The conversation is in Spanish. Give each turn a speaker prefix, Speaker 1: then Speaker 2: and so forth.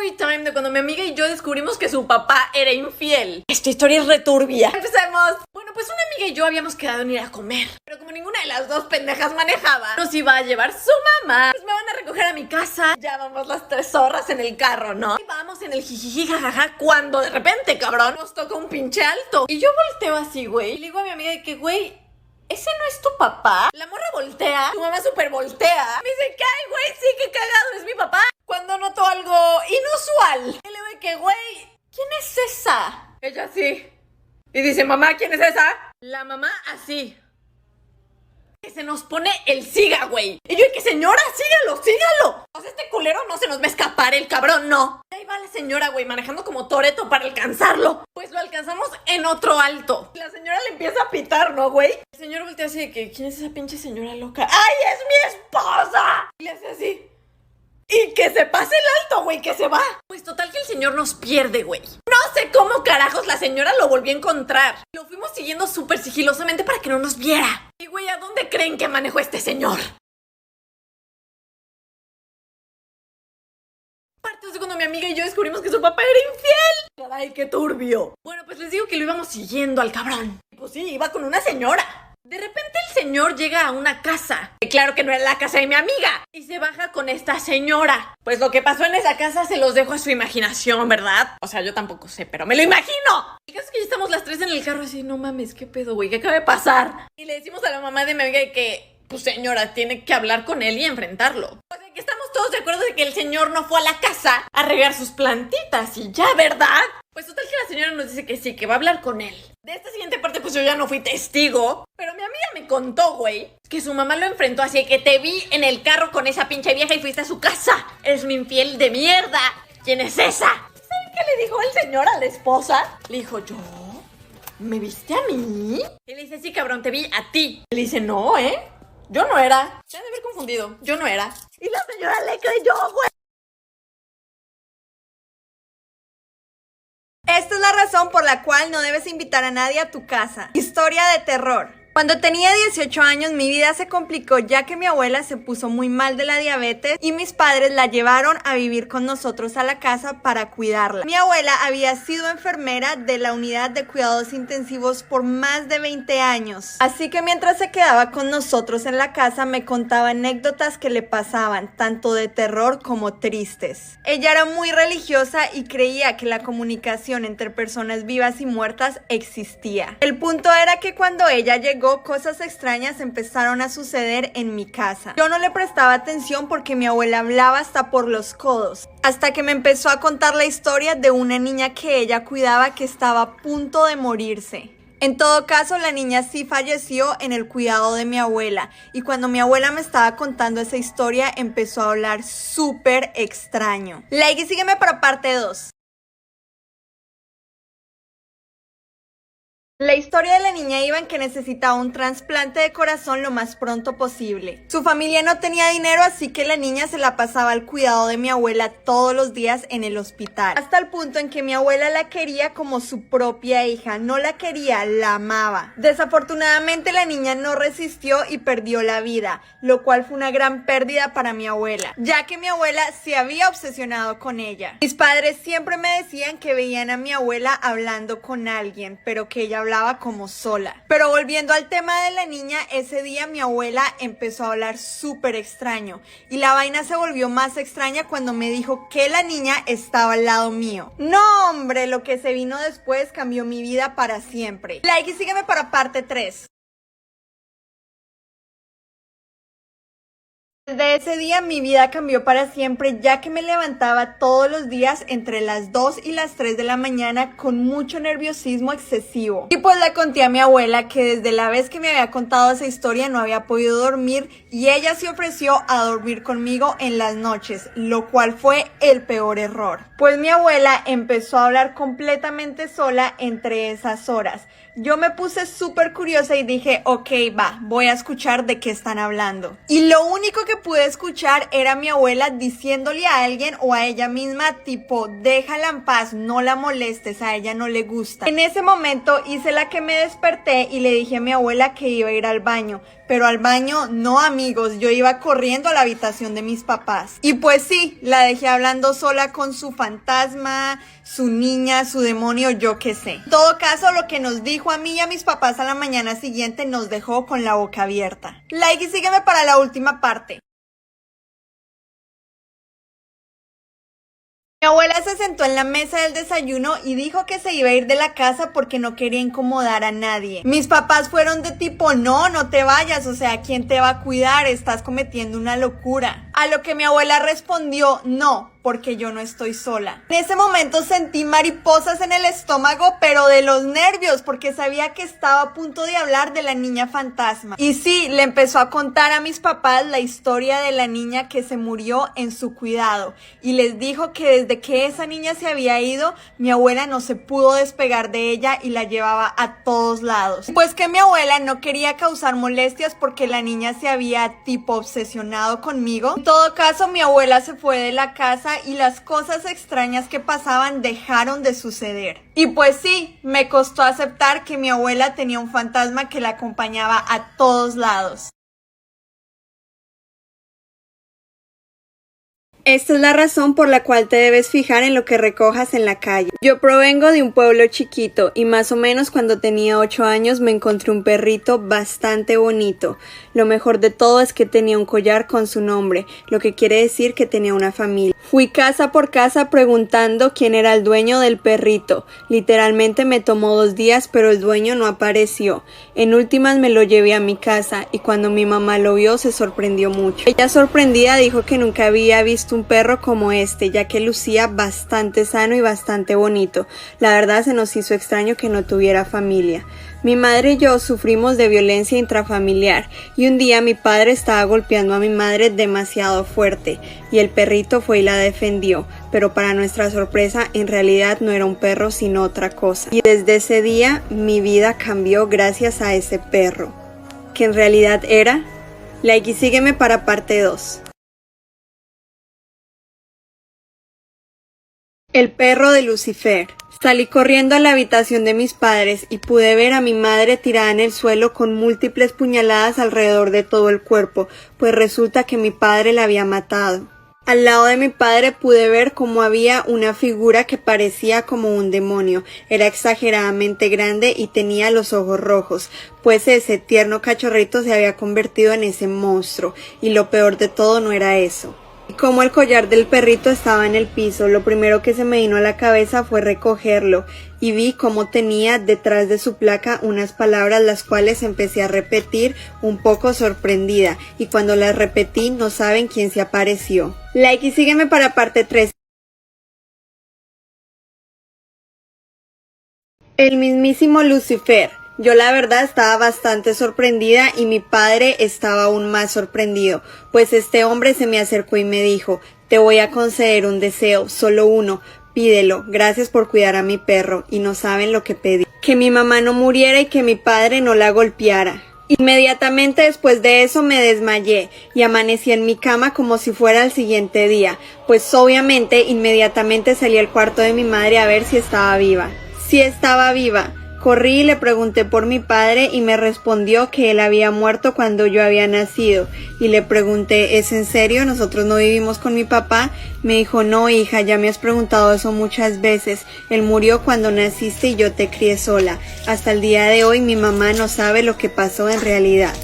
Speaker 1: story time de cuando mi amiga y yo descubrimos que su papá era infiel. Esta historia es returbia. Empecemos. Bueno, pues una amiga y yo habíamos quedado en ir a comer, pero como ninguna de las dos pendejas manejaba, nos iba a llevar su mamá. Pues me van a recoger a mi casa. Ya vamos las 3 horas en el carro, ¿no? Y vamos en el jijiji jajaja cuando de repente, cabrón, nos toca un pinche alto. Y yo volteo así, güey, y le digo a mi amiga de que, güey, ¿ese no es tu papá? La morra voltea, tu mamá súper voltea. Me dice que, ay, güey, sí, qué cagado, es mi papá. Cuando notó algo inusual. Y le digo que, güey, ¿quién es esa? Ella así. Y dice, mamá, ¿quién es esa? La mamá así. Que se nos pone el siga, güey. Y yo, que señora, sígalo, sígalo. O sea, este culero no se nos va a escapar, el cabrón, no. Y ahí va la señora, güey, manejando como Toretto para alcanzarlo. Pues lo alcanzamos en otro alto. La señora le empieza a pitar, ¿no, güey? El señor voltea así de que, ¿quién es esa pinche señora loca? ¡Ay, es mi esposa! Y le hace así. Y que se pase el alto, güey, que se va. Pues total que el señor nos pierde, güey. No sé cómo carajos la señora lo volvió a encontrar. Lo fuimos siguiendo súper sigilosamente para que no nos viera. Y güey, ¿a dónde creen que manejó este señor? Parte de cuando mi amiga y yo descubrimos que su papá era infiel. Ay, qué turbio. Bueno, pues les digo que lo íbamos siguiendo al cabrón. Pues sí, iba con una señora. De repente el señor llega a una casa. Y claro que no era la casa de mi amiga. Y se baja con esta señora. Pues lo que pasó en esa casa se los dejo a su imaginación, ¿verdad? O sea, yo tampoco sé, pero me lo imagino. El caso es que ya estamos las 3 en el carro así, no mames, ¿qué pedo, güey? ¿Qué acaba de pasar? Y le decimos a la mamá de mi amiga que, pues señora, tiene que hablar con él y enfrentarlo. O sea, que estamos todos de acuerdo de que el señor no fue a la casa a regar sus plantitas y ya, ¿verdad? Pues total que la señora nos dice que sí, que va a hablar con él. De esta siguiente parte, pues yo ya no fui testigo. Pero mi amiga me contó, güey, que su mamá lo enfrentó así, que te vi en el carro con esa pinche vieja y fuiste a su casa. Eres mi infiel de mierda. ¿Quién es esa? ¿Saben qué le dijo el señor a la esposa? Le dijo, ¿yo? ¿Me viste a mí? Y le dice, sí, cabrón, te vi a ti. Y le dice, no, yo no era. Se han de haber confundido. Yo no era. Y la señora le creyó, güey.
Speaker 2: Esta es la razón por la cual no debes invitar a nadie a tu casa. Historia de terror. Cuando tenía 18 años mi vida se complicó ya que mi abuela se puso muy mal de la diabetes y mis padres la llevaron a vivir con nosotros a la casa para cuidarla. Mi abuela había sido enfermera de la unidad de cuidados intensivos por más de 20 años. Así que mientras se quedaba con nosotros en la casa me contaba anécdotas que le pasaban, tanto de terror como tristes. Ella era muy religiosa y creía que la comunicación entre personas vivas y muertas existía. El punto era que cuando ella llegó, cosas extrañas empezaron a suceder en mi casa. Yo no le prestaba atención porque mi abuela hablaba hasta por los codos, hasta que me empezó a contar la historia de una niña que ella cuidaba que estaba a punto de morirse. En todo caso, la niña sí falleció en el cuidado de mi abuela, y cuando mi abuela me estaba contando esa historia empezó a hablar súper extraño. Like y sígueme para parte 2. La historia de la niña iba en que necesitaba un trasplante de corazón lo más pronto posible. Su familia no tenía dinero, así que la niña se la pasaba al cuidado de mi abuela todos los días en el hospital. Hasta el punto en que mi abuela la quería como su propia hija. No la quería, la amaba. Desafortunadamente la niña no resistió y perdió la vida, lo cual fue una gran pérdida para mi abuela, ya que mi abuela se había obsesionado con ella. Mis padres siempre me decían que veían a mi abuela hablando con alguien, pero que ella hablaba como sola. Pero volviendo al tema de la niña, ese día mi abuela empezó a hablar súper extraño y la vaina se volvió más extraña cuando me dijo que la niña estaba al lado mío. No, hombre, lo que se vino después cambió mi vida para siempre. Like y sígueme para parte 3. Desde ese día mi vida cambió para siempre, ya que me levantaba todos los días entre las 2 y las 3 de la mañana con mucho nerviosismo excesivo. Y pues le conté a mi abuela que desde la vez que me había contado esa historia no había podido dormir y ella se ofreció a dormir conmigo en las noches, lo cual fue el peor error. Pues mi abuela empezó a hablar completamente sola entre esas horas. Yo me puse súper curiosa y dije, ok, va, voy a escuchar de qué están hablando. Y lo único que pude escuchar era mi abuela diciéndole a alguien o a ella misma, tipo, déjala en paz, no la molestes, a ella no le gusta. En ese momento hice la que me desperté y le dije a mi abuela que iba a ir al baño, pero al baño no, amigos, yo iba corriendo a la habitación de mis papás. Y pues sí, la dejé hablando sola con su fantasma, su niña, su demonio, yo qué sé. En todo caso, lo que nos dijo a mí y a mis papás a la mañana siguiente nos dejó con la boca abierta. Like y sígueme para la última parte. Mi abuela se sentó en la mesa del desayuno y dijo que se iba a ir de la casa porque no quería incomodar a nadie. Mis papás fueron de tipo, no te vayas, o sea, ¿quién te va a cuidar? Estás cometiendo una locura. A lo que mi abuela respondió, no, porque yo no estoy sola. En ese momento sentí mariposas en el estómago, pero de los nervios, porque sabía que estaba a punto de hablar de la niña fantasma. Y sí, le empezó a contar a mis papás la historia de la niña que se murió en su cuidado. Y les dijo que desde que esa niña se había ido, mi abuela no se pudo despegar de ella y la llevaba a todos lados. Pues que mi abuela no quería causar molestias porque la niña se había tipo obsesionado conmigo. En todo caso, mi abuela se fue de la casa y las cosas extrañas que pasaban dejaron de suceder. Y pues sí, me costó aceptar que mi abuela tenía un fantasma que la acompañaba a todos lados. Esta es la razón por la cual te debes fijar en lo que recojas en la calle. Yo provengo de un pueblo chiquito y más o menos cuando tenía 8 años me encontré un perrito bastante bonito. Lo mejor de todo es que tenía un collar con su nombre, lo que quiere decir que tenía una familia. Fui casa por casa preguntando quién era el dueño del perrito. Literalmente me tomó 2 días, pero el dueño no apareció. En últimas me lo llevé a mi casa y cuando mi mamá lo vio se sorprendió mucho. Ella sorprendida dijo que nunca había visto un perro como este, ya que lucía bastante sano y bastante bonito. La verdad se nos hizo extraño que no tuviera familia. Mi madre y yo sufrimos de violencia intrafamiliar y un día mi padre estaba golpeando a mi madre demasiado fuerte y el perrito fue y la defendió, pero para nuestra sorpresa en realidad no era un perro sino otra cosa. Y desde ese día mi vida cambió gracias a ese perro, que en realidad era... Like y sígueme para parte 2. El perro de Lucifer. Salí corriendo a la habitación de mis padres y pude ver a mi madre tirada en el suelo con múltiples puñaladas alrededor de todo el cuerpo, pues resulta que mi padre la había matado. Al lado de mi padre pude ver cómo había una figura que parecía como un demonio. Era exageradamente grande y tenía los ojos rojos, pues ese tierno cachorrito se había convertido en ese monstruo, y lo peor de todo no era eso. Como el collar del perrito estaba en el piso, lo primero que se me vino a la cabeza fue recogerlo y vi cómo tenía detrás de su placa unas palabras las cuales empecé a repetir un poco sorprendida y cuando las repetí no saben quién se apareció. Like y sígueme para parte 3. El mismísimo Lucifer. Yo la verdad estaba bastante sorprendida y mi padre estaba aún más sorprendido, pues este hombre se me acercó y me dijo, te voy a conceder un deseo, solo uno, pídelo, gracias por cuidar a mi perro, y no saben lo que pedí. Que mi mamá no muriera y que mi padre no la golpeara. Inmediatamente después de eso me desmayé y amanecí en mi cama como si fuera el siguiente día, pues obviamente inmediatamente salí al cuarto de mi madre a ver si estaba viva. Sí estaba viva. Corrí y le pregunté por mi padre y me respondió que él había muerto cuando yo había nacido. Y le pregunté, ¿es en serio? ¿Nosotros no vivimos con mi papá? Me dijo, no hija, ya me has preguntado eso muchas veces. Él murió cuando naciste y yo te crié sola. Hasta el día de hoy mi mamá no sabe lo que pasó en realidad.